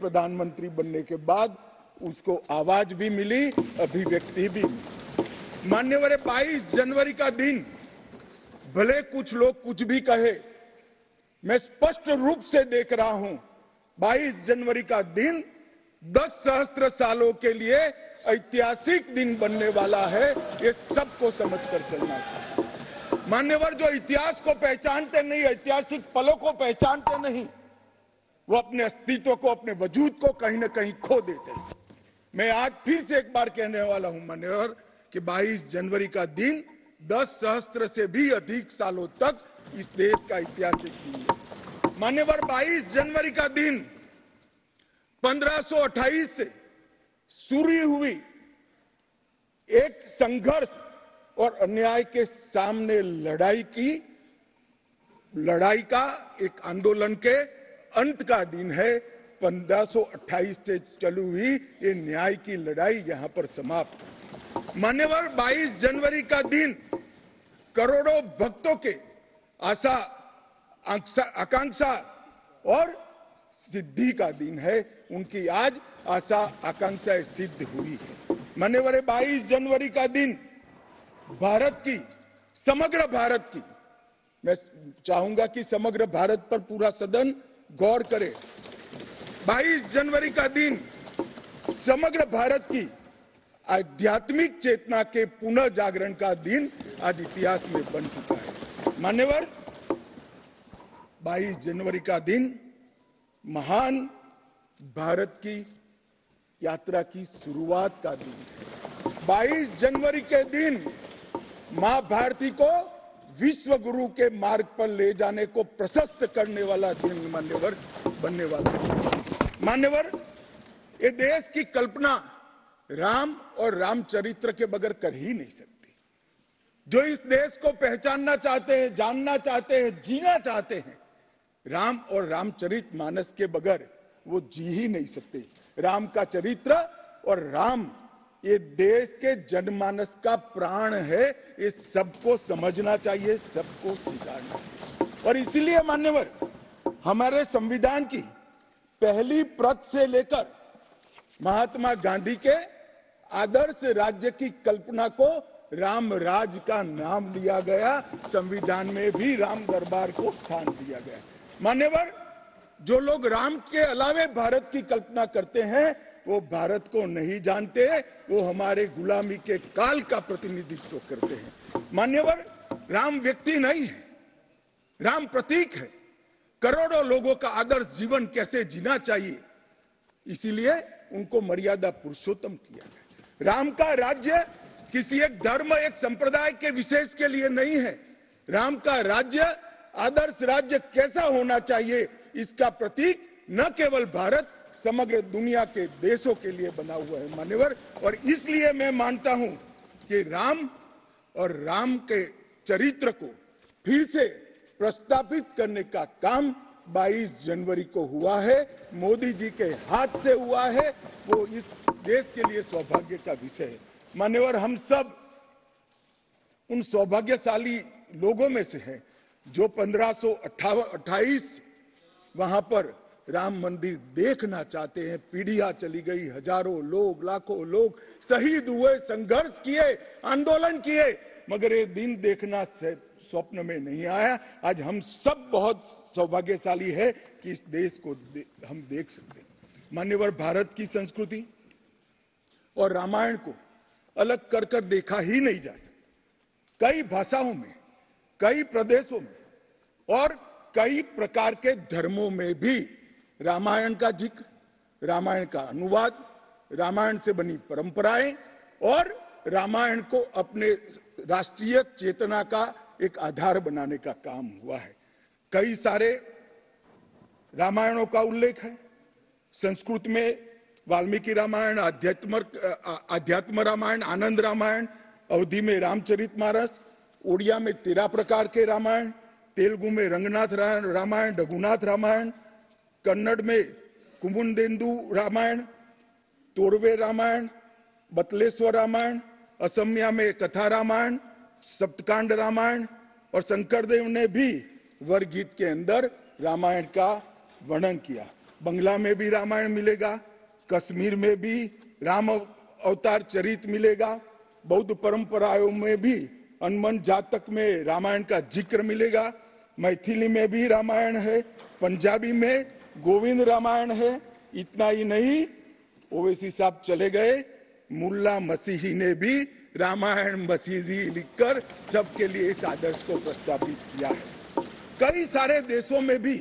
प्रधानमंत्री बनने के बाद उसको आवाज भी मिली, अभिव्यक्ति भी मिली। मान्यवर, 22 जनवरी का दिन, भले कुछ लोग कुछ भी कहे, मैं स्पष्ट रूप से देख रहा हूं 22 जनवरी का दिन 10 सहस्त्र सालों के लिए ऐतिहासिक दिन बनने वाला है। ये सबको समझकर चलना चाहिए। मान्यवर, जो इतिहास को पहचानते नहीं, ऐतिहासिक पलों को पहचानते नहीं, वो अपने अस्तित्व को, अपने वजूद को कहीं ना कहीं खो देते हैं। मैं आज फिर से एक बार कहने वाला हूं मान्यवर कि 22 जनवरी का दिन 10 सहस्त्र से भी अधिक सालों तक इस देश का ऐतिहासिक दिन है। मान्यवर, 22 जनवरी का दिन 1528 से शुरू हुई एक संघर्ष और अन्याय के सामने लड़ाई का एक आंदोलन के अंत का दिन है। 1528 से चालू हुई ये न्याय की लड़ाई यहां पर समाप्त। मान्यवर, 22 जनवरी का दिन करोड़ों भक्तों के आशा, आकांक्षा और सिद्धि का दिन है। उनकी आज आशा आकांक्षाएं सिद्ध हुई है। मान्यवर, 22 जनवरी का दिन भारत की, समग्र भारत की, मैं चाहूंगा कि समग्र भारत पर पूरा सदन गौर करे। 22 जनवरी का दिन समग्र भारत की आध्यात्मिक चेतना के पुनः जागरण का दिन आज इतिहास में बन चुका है। मान्यवर, 22 जनवरी का दिन महान भारत की यात्रा की शुरुआत का दिन है। 22 जनवरी के दिन मां भारती को विश्व गुरु के मार्ग पर ले जाने को प्रशस्त करने वाला दिन मान्यवर बनने वाला है। मान्यवर, ये देश की कल्पना राम और रामचरित्र के बगैर कर ही नहीं सकती। जो इस देश को पहचानना चाहते हैं, जानना चाहते हैं, जीना चाहते हैं, राम और रामचरित मानस के बगैर वो जी ही नहीं सकते। राम का चरित्र और राम ये देश के जनमानस का प्राण है। ये सबको समझना चाहिए, सबको स्वीकारना चाहिए। और इसीलिए मान्यवर, हमारे संविधान की पहली प्रत से लेकर महात्मा गांधी के आदर्श राज्य की कल्पना को राम राज का नाम दिया गया। संविधान में भी राम दरबार को स्थान दिया गया। मान्यवर, जो लोग राम के अलावे भारत की कल्पना करते हैं वो भारत को नहीं जानते, वो हमारे गुलामी के काल का प्रतिनिधित्व करते हैं। मान्यवर, राम व्यक्ति नहीं है, राम प्रतीक है। करोड़ों लोगों का आदर्श जीवन कैसे जीना चाहिए, इसीलिए उनको मर्यादा पुरुषोत्तम किया गया। राम का राज्य किसी एक धर्म, एक संप्रदाय के विशेष के लिए नहीं है। राम का राज्य, आदर्श राज्य कैसा होना चाहिए, इसका प्रतीक न केवल भारत, समग्र दुनिया के देशों के लिए बना हुआ है मान्यवर। और इसलिए मैं मानता हूं कि राम और राम के चरित्र को फिर से प्रस्तावित करने का काम 22 जनवरी को हुआ है, मोदी जी के हाथ से हुआ है। वो इस देश के लिए सौभाग्य का विषय है मान्यवर। हम सब उन सौभाग्यशाली लोगों में से हैं जो 1528 वहां पर राम मंदिर देखना चाहते हैं। पीढ़ियां चली गई, हजारों लोग, लाखों लोग शहीद हुए, संघर्ष किए, आंदोलन किए, मगर ये दिन देखना स्वप्न में नहीं आया। आज हम सब बहुत सौभाग्यशाली है कि इस देश को हम देख सकते हैं। मान्यवर, भारत की संस्कृति और रामायण को अलग कर कर देखा ही नहीं जा सकता। कई भाषाओं में, कई प्रदेशों में और कई प्रकार के धर्मों में भी रामायण का जिक्र, रामायण का अनुवाद, रामायण से बनी परंपराएं और रामायण को अपने राष्ट्रीय चेतना का एक आधार बनाने का काम हुआ है। कई सारे रामायणों का उल्लेख है। संस्कृत में वाल्मीकि रामायण, अध्यात्म रामायण, आनंद रामायण, अवधी में रामचरितमानस, उड़िया में 13 प्रकार के रामायण, तेलुगु में रंगनाथ रामायण, रघुनाथ रामायण, कन्नड़ में कुमुदेंदु रामायण, तोरवे रामायण, बतलेश्वर रामायण, असमिया में कथा रामायण, सप्तकांड रामायण और शंकरदेव ने भी वरगीत के अंदर रामायण का वर्णन किया। बंगला में भी रामायण मिलेगा, कश्मीर में भी राम अवतार चरित मिलेगा, बौद्ध परंपराओं में भी हनुमान जातक में रामायण का जिक्र मिलेगा, मैथिली में भी रामायण है, पंजाबी में गोविंद रामायण है। इतना ही नहीं, ओवैसी साहब चले गए, मुल्ला मसीही ने भी रामायण मसीही लिखकर सबके लिए इस आदर्श को प्रस्तावित किया है। कई सारे देशों में भी